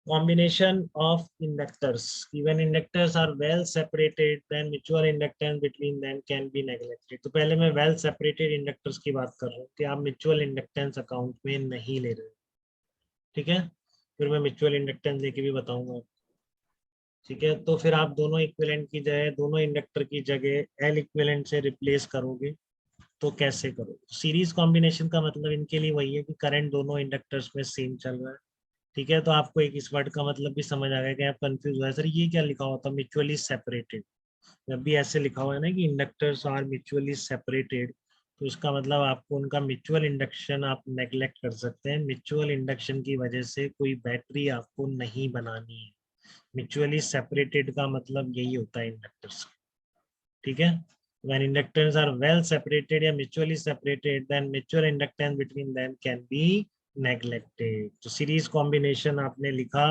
combination of inductors. Even inductors are well separated, then mutual inductance between them can be neglected. तो पहले मैं well separated inductors की बात कर रहा हूँ कि आप mutual inductance account में नहीं ले रहे, ठीक है। फिर मैं mutual inductance लेके भी बताऊंगा, ठीक है। तो फिर आप दोनों इक्विवेलेंट की जगह, दोनों इंडक्टर की जगह एल इक्विवेलेंट से रिप्लेस करोगे। तो कैसे करो? सीरीज कॉम्बिनेशन का मतलब इनके लिए वही है कि करंट दोनों इंडक्टर्स में सेम चल रहा है, ठीक है। तो आपको एक इस वर्ड का मतलब भी समझ आ गया कि आप कंफ्यूज हुआ सर ये क्या लिखा हुआ था म्यूचुअली सेपरेटेड। जब भी ऐसे लिखा हुआ है ना कि इंडक्टर्स आर म्यूचुअली सेपरेटेड, तो इसका मतलब आपको उनका म्यूचुअल इंडक्शन आप नेग्लेक्ट कर सकते हैं। म्यूचुअल इंडक्शन की वजह से कोई बैटरी आपको नहीं बनानी है। म्यूचुअली सेपरेटेड का मतलब यही होता है इंडक्टर्स, ठीक है। When inductors are well separated या mutually separated, then mutual inductance between them can be neglected. तो सीरीज कॉम्बिनेशन आपने लिखा,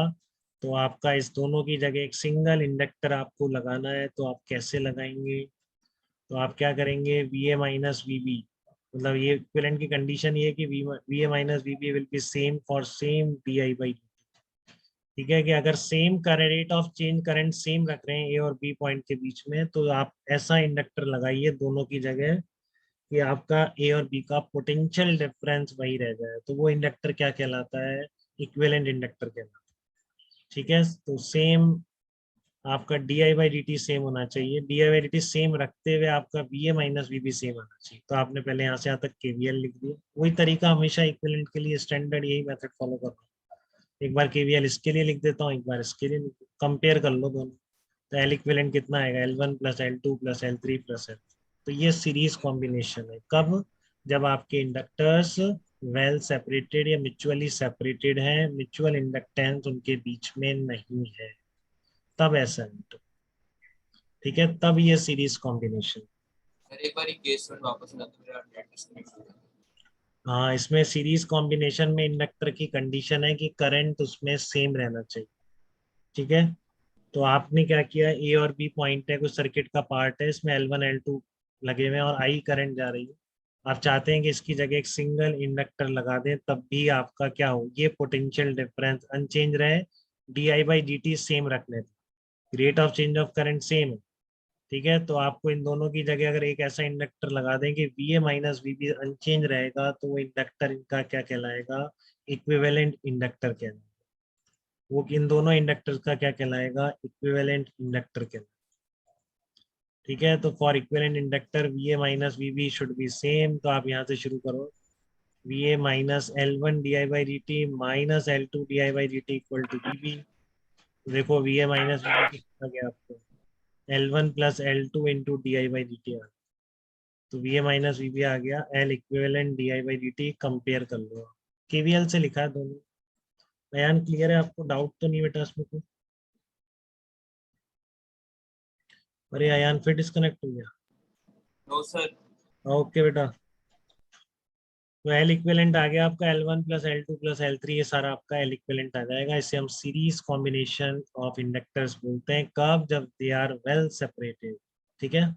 तो आपका इस दोनों की जगह एक सिंगल इंडक्टर आपको लगाना है। तो आप कैसे लगाएंगे? तो आप क्या करेंगे, V A minus V B, मतलब ये इक्विवेलेंट की कंडीशन ये है कि V A minus V B will be same for same D I by, ठीक है। कि अगर same rate of change current same रख रहे हैं ए और बी पॉइंट के बीच में, तो आप ऐसा इंडक्टर लगाइए दोनों की जगह कि आपका ए और बी का पोटेंशियल डिफरेंस वही रह जाए। तो वो इंडक्टर क्या कहलाता है? इक्विवेलेंट इंडक्टर कहलाता है, ठीक है। तो सेम आपका D I by D T same होना चाहिए। D I by D T same रखते हुए आपका V A minus V B same आना चाहिए। तो आपने पहले यहाँ से यहाँ तक केवीएल लिख दिया। वही तरीका हमेशा इक्विवेलेंट के लिए स्टैंडर्ड यही मेथड फॉलो करना है। एक बार केवीएल इसके लिए लिख देता हूँ, एक बार इसके लिए, कंपेयर कर लो दोनों। तो एल इक्विवेलेंट कितना आएगा? L1 plus L2 plus L3 plus L। तो ये सीरीज कॉम्बिनेशन है। कब? जब आपके इंडक्टर्स वेल सेपरेटेड या म्यूचुअली सेपरेटेड हैं, म्यूचुअल इंडक्टेंस उनके बीच में नहीं है, तब ऐसा है, ठीक है। तब ये सीरीज कॉम्बिनेशन। सर एक बार केस में वापस ना, तो मेरा नेट डिस्कनेक्ट हो गया। हाँ, इसमें सीरीज कॉम्बिनेशन में इंडक्टर की कंडीशन है कि करंट उसमें सेम रहना चाहिए, ठीक है। तो आपने क्या किया, ए और बी पॉइंट है, कुछ सर्किट का पार्ट है, इसमें L1 L2 लगे हुए हैं और आई करंट जा रही है। आप चाहते हैं कि इसकी जगह एक सिंगल इंडक्टर लगा दें, तब भी आपका क्या हो, ये पोटेंशियल डिफरेंस अनचेंज रहे, D I by D T same रखने, rate of change of current same है, ठीक है। तो आपको इन दोनों की जगह अगर एक ऐसा इंडक्टर लगा दें कि V A minus V B unchange रहेगा, तो वो इंडक्टर इनका क्या कहलाएगा? इक्विवेलेंट इंडक्टर कहलाएगा। वो इन दोनों इंडक्टर का क्या कहलाएगा? इक्विवेलेंट इंडक्टर कहलाएगा, ठीक है। तो for equivalent inductor V A minus V B should be same. तो आप यहाँ से शुरू करो, V A minus L1 D I by D T minus L2 D I by D T equal to V B. देखो V A minus V B कितना गया आपको? L1 plus L2 into D I by D T आ गया। तो V A minus V B आ गया, L equivalent D I by D T, compare कर लो। केवीएल से लिखा है दोनों। बयान क्लियर है? आपको डाउट तो नहीं बेटा इसमें कोई? अरे अयान फिर डिस्कनेक्ट हो गया। No sir. ओके बेटा, तो एल इक्विवेलेंट आ गया आपका, L1 plus L2 plus L3, ये सारा आपका एल इक्विवेलेंट आ जाएगा। इसे हम सीरीज कॉम्बिनेशन ऑफ इंडक्टर्स बोलते हैं। कब? जब दे आर वेल सेपरेटेड, ठीक है।